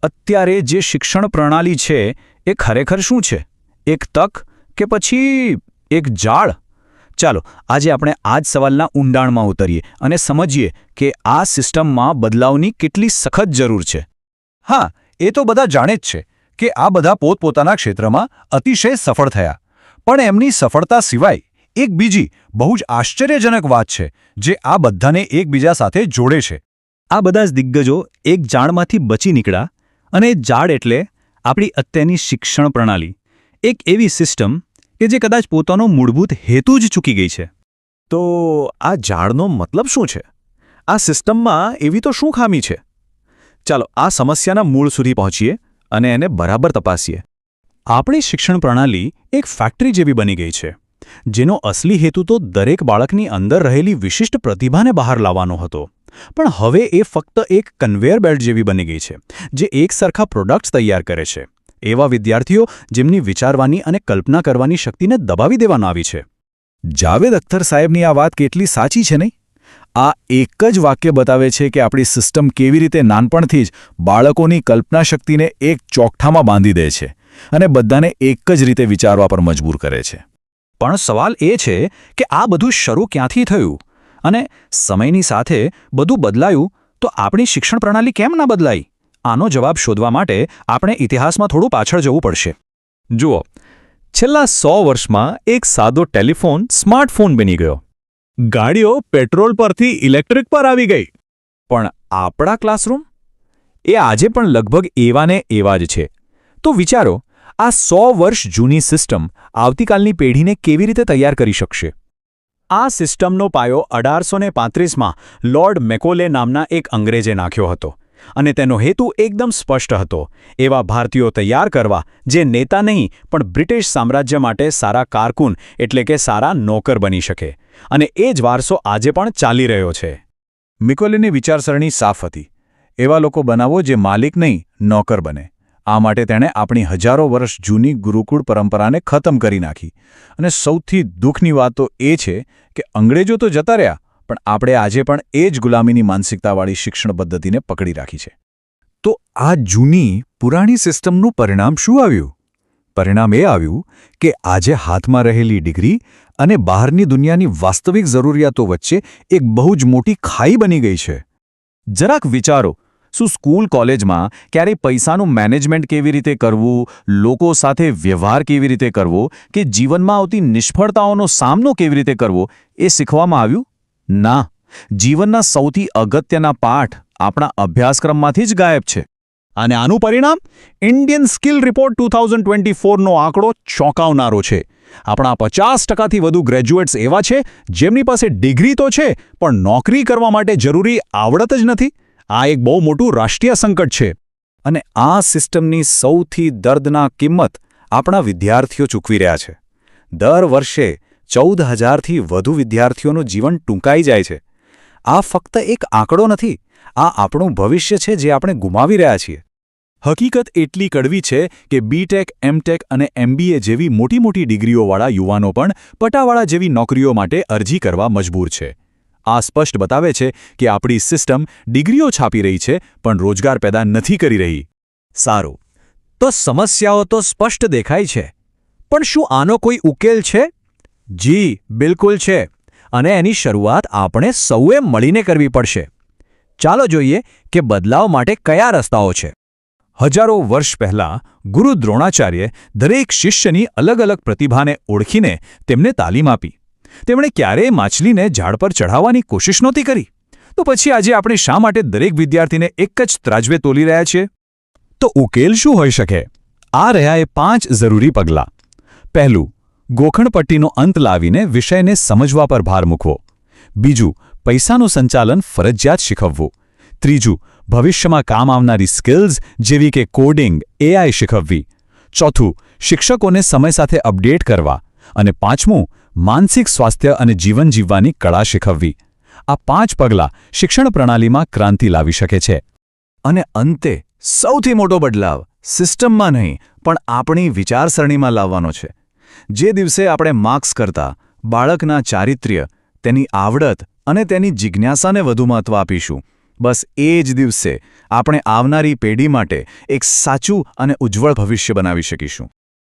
અત્યારે જે શિક્ષણ પ્રણાલી છે એ ખરેખર શું છે? એક તક કે પછી એક જાળ? ચાલો આજે આપણે આ જ સવાલના ઊંડાણમાં ઉતરીએ અને સમજીએ કે આ સિસ્ટમમાં બદલાવની કેટલી સખત જરૂર છે. હા, એ તો બધા જાણે જ છે કે આ બધા પોતપોતાના ક્ષેત્રમાં અતિશય સફળ થયા, પણ એમની સફળતા સિવાય એક બીજી બહુ જ આશ્ચર્યજનક વાત છે જે આ બધાને એકબીજા સાથે જોડે છે. આ બધા જ દિગ્ગજો એક જાળમાંથી બચી નીકળ્યા, અને એ જાળ એટલે આપણી અત્યારની શિક્ષણ પ્રણાલી. એક એવી સિસ્ટમ કે જે કદાચ પોતાનો મૂળભૂત હેતુ જ ચૂકી ગઈ છે. તો આ જાળનો મતલબ શું છે? આ સિસ્ટમમાં એવી તો શું ખામી છે? ચાલો આ સમસ્યાના મૂળ સુધી પહોંચીએ અને એને બરાબર તપાસીએ. આપણી શિક્ષણ પ્રણાલી એક ફેક્ટરી જેવી બની ગઈ છે, જેનો અસલી હેતુ તો દરેક બાળકની અંદર રહેલી વિશિષ્ટ પ્રતિભાને બહાર લાવવાનો હતો. પણ હવે એ ફક્ત એક કન્વેયર બેલ્ટ જેવી બની ગઈ છે, જે એક સરખા પ્રોડક્ટ્સ તૈયાર કરે છે. એવા વિદ્યાર્થીઓ જેમની વિચારવાની અને કલ્પના કરવાની શક્તિને દબાવી દેવામાં આવી છે. જાવેદ અખ્તર સાહેબની આ વાત કેટલી સાચી છે નહીં? આ એક જ વાક્ય બતાવે છે કે આપણી સિસ્ટમ કેવી રીતે નાનપણથી જ બાળકોની કલ્પના શક્તિને એક ચોકઠામાં બાંધી દે છે અને બધાને એક જ રીતે વિચારવા પર મજબૂર કરે છે. પણ સવાલ એ છે કે આ બધું શરૂ ક્યાંથી થયું? અને સમયની સાથે બધું બદલાયું તો આપણી શિક્ષણ પ્રણાલી કેમ ના બદલાઈ? આનો જવાબ શોધવા માટે આપણે ઇતિહાસમાં થોડું પાછળ જવું પડશે. જુઓ, છેલ્લા 100 વર્ષમાં એક સાદો ટેલિફોન સ્માર્ટફોન બની ગયો. ગાડીઓ પેટ્રોલ પરથી ઇલેક્ટ્રિક પર આવી ગઈ. પણ આપણા ક્લાસરૂમ? એ આજે પણ લગભગ એવા ને એવા જ છે. તો વિચારો, આ 100 વર્ષ જૂની સિસ્ટમ આવતીકાલની પેઢીને કેવી રીતે તૈયાર કરી શકશે? આ સિસ્ટમનો પાયો 1835માં લોર્ડ મેકોલે નામના એક અંગ્રેજે નાખ્યો હતો, અને તેનો હેતુ એકદમ સ્પષ્ટ હતો: એવા ભારતીયો તૈયાર કરવા જે નેતા નહીં પણ બ્રિટિશ સામ્રાજ્ય માટે સારા કારકુન એટલે કે સારા નોકર બની શકે. અને એ જ વારસો આજે પણ ચાલી રહ્યો છે. મિકોલેની વિચારસરણી સાફ હતી: એવા લોકો બનાવો જે માલિક નહીં, નોકર બને. આ માટે તેણે આપણી હજારો વર્ષ જૂની ગુરુકુળ પરંપરાને ખતમ કરી નાખી. અને સૌથી દુઃખની વાત તો એ છે કે અંગ્રેજો તો જતા રહ્યા, પણ આપણે આજે પણ એ જ ગુલામીની માનસિકતાવાળી શિક્ષણ પદ્ધતિને પકડી રાખી છે. તો આ જૂની પુરાણી સિસ્ટમનું પરિણામ શું આવ્યું? પરિણામ એ આવ્યું કે આજે હાથમાં રહેલી ડિગ્રી અને બહારની દુનિયાની વાસ્તવિક જરૂરિયાતો વચ્ચે એક બહુ જ મોટી ખાઈ બની ગઈ છે. જરાક વિચારો, શું સ્કૂલ કોલેજમાં ક્યારેય પૈસાનું મેનેજમેન્ટ કેવી રીતે કરવું, લોકો સાથે વ્યવહાર કેવી રીતે કરવો કે જીવનમાં આવતી નિષ્ફળતાઓનો સામનો કેવી રીતે કરવો એ શીખવામાં આવ્યું? ના, જીવનના સૌથી અગત્યના પાઠ આપણા અભ્યાસક્રમમાંથી જ ગાયબ છે. અને આનું પરિણામ ઇન્ડિયન સ્કિલ રિપોર્ટ 2024નો આંકડો ચોંકાવનારો છે. આપણા 50%થી વધુ ગ્રેજ્યુએટ્સ એવા છે જેમની પાસે ડિગ્રી તો છે, પણ નોકરી કરવા માટે જરૂરી આવડત જ નથી. આ એક બહુ મોટું રાષ્ટ્રીય સંકટ છે. અને આ સિસ્ટમની સૌથી દર્દનાક કિંમત આપણા વિદ્યાર્થીઓ ચૂકવી રહ્યા છે. દર વર્ષે 14,000થી વધુ વિદ્યાર્થીઓનું જીવન ટૂંકાઈ જાય છે. આ ફક્ત એક આંકડો નથી, આ આપણું ભવિષ્ય છે જે આપણે ગુમાવી રહ્યા છીએ. હકીકત એટલી કડવી છે કે બીટેક, એમટેક અને એમબીએ જેવી મોટી મોટી ડિગ્રીઓવાળા યુવાનો પણ પટાવાળા જેવી નોકરીઓ માટે અરજી કરવા મજબૂર છે. આ સ્પષ્ટ બતાવે છે કે આપણી સિસ્ટમ ડિગ્રીઓ છાપી રહી છે પણ રોજગાર પેદા નથી કરી રહી. સારું, તો સમસ્યાઓ તો સ્પષ્ટ દેખાય છે, પણ શું આનો કોઈ ઉકેલ છે? જી, બિલકુલ છે. અને એની શરૂઆત આપણે સૌએ મળીને કરવી પડશે. ચાલો જોઈએ કે બદલાવ માટે કયા રસ્તાઓ છે. હજારો વર્ષ પહેલાં ગુરુ દ્રોણાચાર્યે દરેક શિષ્યની અલગ અલગ પ્રતિભાને ઓળખીને તેમને તાલીમ આપી. તેમણે ક્યારેય માછલીને ઝાડ પર ચઢાવવાની કોશિશ નહોતી કરી. તો પછી આજે આપણે શા માટે દરેક વિદ્યાર્થીને એક જ ત્રાજવે તોલી રહ્યા છીએ? તો ઉકેલ શું હોઈ શકે? આ રહ્યા એ 5 જરૂરી પગલાં. પહેલું, ગોખણપટ્ટીનો અંત લાવીને વિષયને સમજવા પર ભાર મૂકવો. બીજું, પૈસાનું સંચાલન ફરજિયાત શીખવવું. ત્રીજું, ભવિષ્યમાં કામ આવનારી સ્કિલ્સ જેવી કે કોડિંગ, એઆઈ શીખવવી. ચોથું, શિક્ષકોને સમય સાથે અપડેટ કરવા. અને પાંચમું, માનસિક સ્વાસ્થ્ય અને જીવન જીવવાની કળા શીખવવી. આ 5 પગલાં શિક્ષણ પ્રણાલીમાં ક્રાંતિ લાવી શકે છે. અને અંતે સૌથી મોટો બદલાવ સિસ્ટમમાં નહીં પણ આપણી વિચારસરણીમાં લાવવાનો છે. જે દિવસે આપણે માર્ક્સ કરતાં બાળકના ચારિત્ર્ય, તેની આવડત અને તેની જિજ્ઞાસાને વધુ મહત્વ આપીશું, બસ એ જ દિવસે આપણે આવનારી પેઢી માટે એક સાચું અને ઉજ્જવળ ભવિષ્ય બનાવી શકીશું.